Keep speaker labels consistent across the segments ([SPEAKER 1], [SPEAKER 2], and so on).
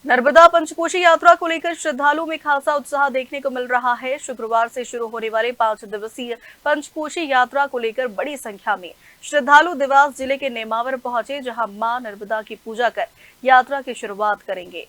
[SPEAKER 1] नर्मदा पंचकोशी यात्रा को लेकर श्रद्धालुओं में खासा उत्साह देखने को मिल रहा है। शुक्रवार से शुरू होने वाले 5 दिवसीय पंचकोशी यात्रा को लेकर बड़ी संख्या में श्रद्धालु देवास जिले के नेमावर पहुंचे, जहां मां नर्मदा की पूजा कर यात्रा की शुरुआत करेंगे।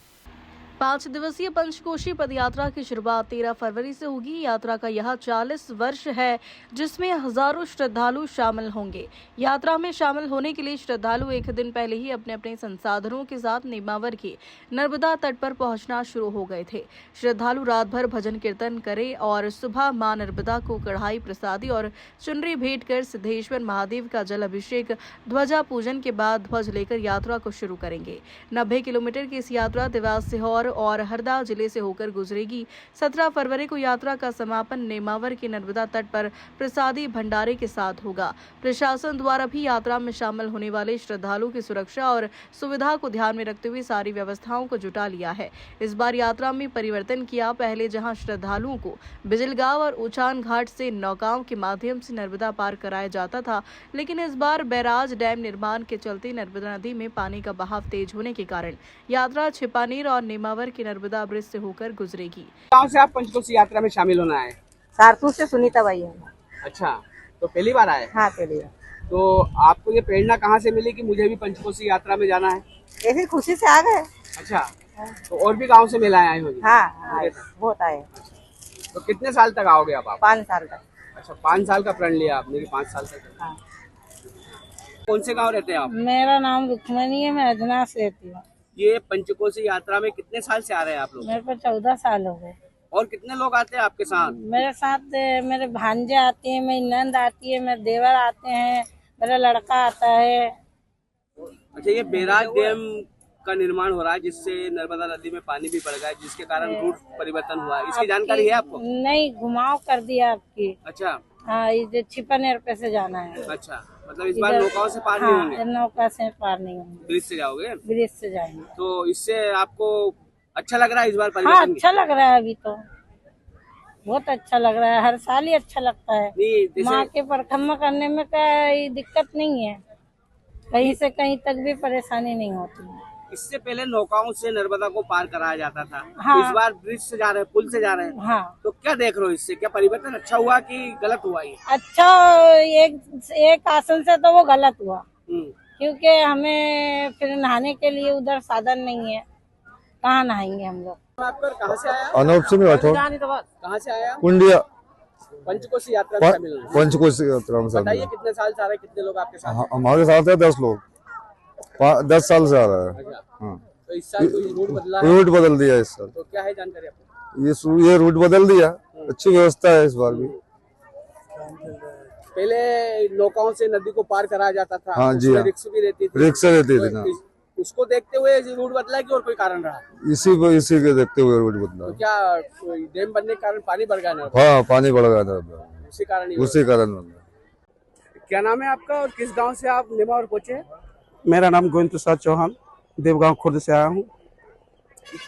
[SPEAKER 1] 5 दिवसीय पंचकोशी पदयात्रा की शुरुआत 13 फरवरी से होगी। यात्रा का यह 40 वर्ष है, जिसमें हजारों श्रद्धालु शामिल होंगे। यात्रा में शामिल होने के लिए श्रद्धालु एक दिन पहले ही अपने अपने संसाधनों के साथ नेमावर के नर्मदा तट पर पहुंचना शुरू हो गए थे। श्रद्धालु रात भर भजन कीर्तन करे और सुबह मां नर्मदा को कढ़ाई प्रसादी और चुनरी भेंट कर सिद्धेश्वर महादेव का जल अभिषेक, ध्वजा पूजन के बाद ध्वज लेकर यात्रा को शुरू करेंगे। 90 किलोमीटर की इस यात्रा देवास सीहोर और हरदा जिले से होकर गुजरेगी। 17 फरवरी को यात्रा का समापन नेमावर के नर्मदा तट पर प्रसादी भंडारे के साथ होगा। प्रशासन द्वारा भी यात्रा में शामिल होने वाले श्रद्धालुओं की सुरक्षा और सुविधा को ध्यान में रखते हुए सारी व्यवस्थाओं को जुटा लिया है। इस बार यात्रा में परिवर्तन किया। पहले जहां श्रद्धालुओं को बिजलगांव और ऊंचान घाट से नौकाओं के माध्यम से नर्मदा पार कराया जाता था, लेकिन इस बार बैराज डैम निर्माण के चलते नर्मदा नदी में पानी का बहाव तेज होने के कारण यात्रा छिपानेर और नेमावर की नर्मदा ब्रिज से होकर गुजरेगी।
[SPEAKER 2] गाँव से आप पंचकोशी यात्रा में शामिल होना है?
[SPEAKER 3] सारपुर से सुनीता बाई है।
[SPEAKER 2] अच्छा, तो पहली बार आए?
[SPEAKER 3] हाँ, पहली बार।
[SPEAKER 2] तो आपको ये प्रेरणा कहाँ से मिली कि मुझे भी पंचकोशी यात्रा में जाना है?
[SPEAKER 3] ऐसी खुशी से आ गए।
[SPEAKER 2] अच्छा, तो और भी गांव से मिला आए होंगे?
[SPEAKER 3] हाँ, बहुत आए।
[SPEAKER 2] तो कितने साल तक आओगे आप?
[SPEAKER 3] 5 साल तक।
[SPEAKER 2] अच्छा, 5 साल का प्रण लिया आपने कि 5 साल तक।
[SPEAKER 3] हाँ।
[SPEAKER 2] कौन से गाँव रहते हैं आप?
[SPEAKER 3] मेरा नाम रुक्मणी है, मैं अजना से रहती हूँ।
[SPEAKER 2] ये पंचकोशी यात्रा में कितने साल से आ रहे हैं आप लोग?
[SPEAKER 3] मेरे को 14 साल हो गए।
[SPEAKER 2] और कितने लोग आते हैं आपके साथ?
[SPEAKER 3] मेरे साथ मेरे भांजे आते हैं, मेरी नंद आती है, मेरे देवर आते हैं, मेरा लड़का आता है।
[SPEAKER 2] अच्छा, ये बैराज डैम का निर्माण हो रहा है जिससे नर्मदा नदी में पानी भी बढ़ गया है, जिसके कारण रूट परिवर्तन हुआ है, इसकी जानकारी है आपको?
[SPEAKER 3] नहीं, घुमाव कर दिया आपकी।
[SPEAKER 2] अच्छा।
[SPEAKER 3] हाँ, ये छिपानेर पे से जाना है।
[SPEAKER 2] अच्छा, मतलब इस बार नौकाओं से पार नहीं होंगे?
[SPEAKER 3] हाँ, नौका से पार नहीं होंगे,
[SPEAKER 2] ब्रिज से जाओगे?
[SPEAKER 3] ब्रिज से जाएंगे।
[SPEAKER 2] तो इससे आपको अच्छा लग रहा है इस बार
[SPEAKER 3] हाँ,
[SPEAKER 2] परिवर्तन?
[SPEAKER 3] अच्छा लग रहा है। अभी तो बहुत अच्छा लग रहा है, हर साल ही अच्छा लगता है। माँ के परिक्रमा करने में कोई दिक्कत नहीं है, कहीं से कहीं तक भी परेशानी नहीं होती है।
[SPEAKER 2] इससे पहले नौकाओं से नर्मदा को पार कराया जाता था।
[SPEAKER 3] हाँ।
[SPEAKER 2] तो इस बार ब्रिज से जा रहे हैं, पुल से जा रहे हैं।
[SPEAKER 3] हाँ।
[SPEAKER 2] तो क्या देख रहे हो इससे? क्या परिवर्तन अच्छा हुआ कि गलत हुआ? ये
[SPEAKER 3] अच्छा, एक आसन से तो वो गलत हुआ, क्योंकि हमें फिर नहाने के लिए उधर साधन नहीं है, कहाँ नहाएंगे हम लोग।
[SPEAKER 2] कहाँ से आया?
[SPEAKER 4] अनूप सिंह राठौर।
[SPEAKER 2] कहाँ से आया?
[SPEAKER 4] कुंडिया।
[SPEAKER 2] पंचकोशी यात्रा में शामिल होना।
[SPEAKER 4] पंचकोशी यात्रा में
[SPEAKER 2] बताइए कितने साल से आ रहे हैं, कितने लोग आपके साथ?
[SPEAKER 4] हमारे साथ है 10 लोग। 10 साल से आ रहा है।
[SPEAKER 2] अच्छा।
[SPEAKER 4] हाँ।
[SPEAKER 2] तो इस साल कोई रूट बदला है?
[SPEAKER 4] रूट बदल दिया इस साल।
[SPEAKER 2] तो क्या है जानकारी आपको?
[SPEAKER 4] ये रूट बदल दिया, अच्छी व्यवस्था है इस बार भी।
[SPEAKER 2] पहले नौकाओं से नदी को पार कराया जाता था।
[SPEAKER 4] हाँ जी, हाँ।
[SPEAKER 2] रिक्स भी रहती थी।
[SPEAKER 4] रिक्शा रहती थी ना।
[SPEAKER 2] उसको देखते हुए रूट बदला कि और कोई कारण रहा?
[SPEAKER 4] इसी के देखते हुए रूट बदला।
[SPEAKER 2] तो क्या कोई डैम बनने के कारण पानी बढ़ गया ना?
[SPEAKER 4] हाँ, पानी बढ़ गया था,
[SPEAKER 2] उसी कारण क्या नाम है आपका और किस गांव से आप नेमावर पहुंचे?
[SPEAKER 5] मेरा नाम गोविंद प्रसाद चौहान, देवगांव खुर्द से आया हूँ।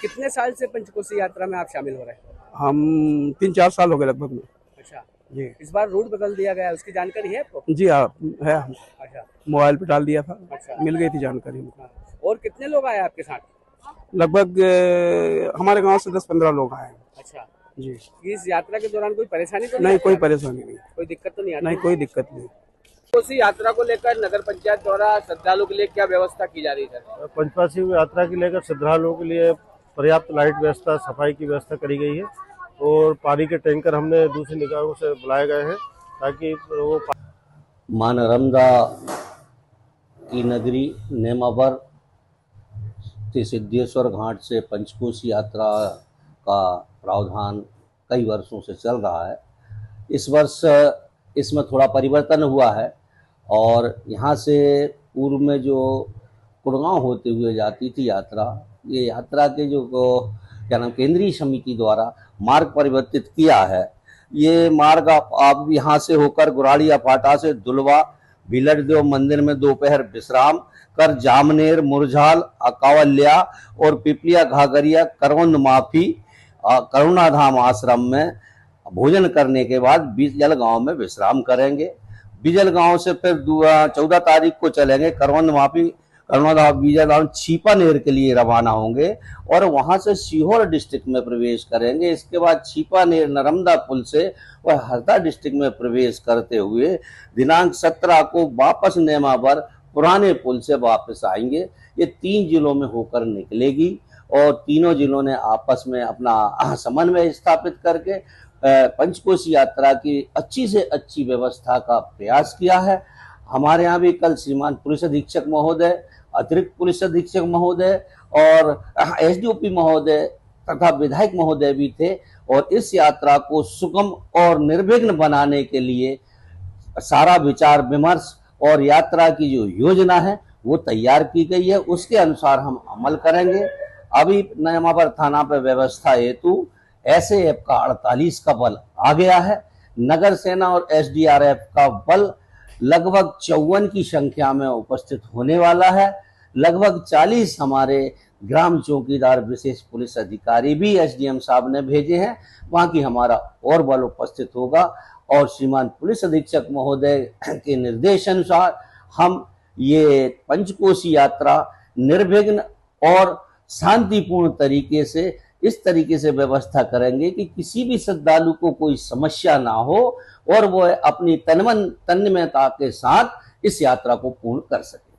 [SPEAKER 2] कितने साल से पंचकोशी यात्रा में आप शामिल हो रहे हैं?
[SPEAKER 5] हम 3-4 साल हो गए लगभग में।
[SPEAKER 2] अच्छा
[SPEAKER 5] जी।
[SPEAKER 2] इस बार रूट बदल दिया गया है, उसकी जानकारी है आपको?
[SPEAKER 5] जी हाँ, है।
[SPEAKER 2] अच्छा,
[SPEAKER 5] मोबाइल पे डाल दिया था।
[SPEAKER 2] अच्छा।
[SPEAKER 5] मिल गई थी जानकारी।
[SPEAKER 2] और कितने लोग आए आपके साथ?
[SPEAKER 5] लगभग हमारे गांव से 10-15 लोग आए।
[SPEAKER 2] अच्छा
[SPEAKER 5] जी।
[SPEAKER 2] इस यात्रा के दौरान कोई परेशानी तो
[SPEAKER 5] नहीं, कोई परेशानी नहीं,
[SPEAKER 2] कोई दिक्कत तो नहीं आती?
[SPEAKER 5] नहीं, कोई दिक्कत नहीं।
[SPEAKER 2] पंचकोशी यात्रा को लेकर नगर पंचायत द्वारा श्रद्धालुओं के लिए क्या व्यवस्था की जा रही है?
[SPEAKER 6] पंचकोशी यात्रा के लेकर श्रद्धालुओं के लिए पर्याप्त लाइट व्यवस्था, सफाई की व्यवस्था करी गई है और पानी के टैंकर हमने दूसरी निकायों से बुलाए गए हैं ताकि वो
[SPEAKER 7] मां नर्मदा की नगरी नेमावर से सिद्धेश्वर घाट से पंचकोशी यात्रा का प्रावधान कई वर्षों से चल रहा है। इस वर्ष इसमें थोड़ा परिवर्तन हुआ है और यहाँ से पूर्व में जो गुड़गांव होते हुए जाती थी यात्रा, ये यात्रा के जो क्या नाम केंद्रीय समिति द्वारा मार्ग परिवर्तित किया है। ये मार्ग आप यहाँ से होकर गुराड़िया फाटा से दुलवा भीलड़देव मंदिर में दोपहर विश्राम कर जामनेर, मुरझाल, कावल्या और पिपलिया घाघरिया करौंद माफी करुणाधाम आश्रम में भोजन करने के बाद बिजल गांव में विश्राम करेंगे। बिजल गांव से फिर 14 तारीख को चलेंगे करौंद माफी करुणाधाम बीजाधाम छीपानेर के लिए रवाना होंगे और वहां से सीहोर डिस्ट्रिक्ट में प्रवेश करेंगे। इसके बाद छीपानेर नर्मदा पुल से वह हरदा डिस्ट्रिक्ट में प्रवेश करते हुए दिनांक 17 को वापस नेमावर पुराने पुल से वापस आएंगे। ये 3 जिलों में होकर निकलेगी और तीनों जिलों ने आपस में अपना समन्वय स्थापित करके पंचकोशी यात्रा की अच्छी से अच्छी व्यवस्था का प्रयास किया है। हमारे यहाँ भी कल श्रीमान पुलिस अधीक्षक महोदय, अतिरिक्त पुलिस अधीक्षक महोदय और एसडीओपी महोदय तथा विधायक महोदय भी थे और इस यात्रा को सुगम और निर्विघ्न बनाने के लिए सारा विचार विमर्श और यात्रा की जो योजना है वो तैयार की गई है, उसके अनुसार हम अमल करेंगे। अभी नेमावर थाना पर व्यवस्था हेतु एसएएफ का 48 का बल आ गया है। नगर सेना और एसडीआरएफ का बल लगभग 54 की संख्या में उपस्थित होने वाला है। लगभग 40 हमारे ग्राम चौकीदार विशेष पुलिस अधिकारी भी एसडीएम साहब ने भेजे हैं, वहां की हमारा और बल उपस्थित होगा और श्रीमान पुलिस अधीक्षक महोदय के निर्देशानुसार हम ये पंचकोशी यात्रा निर्विघ्न और शांतिपूर्ण तरीके से इस तरीके से व्यवस्था करेंगे कि किसी भी श्रद्धालु को कोई समस्या ना हो और वो अपनी तन्मयता के साथ इस यात्रा को पूर्ण कर सके।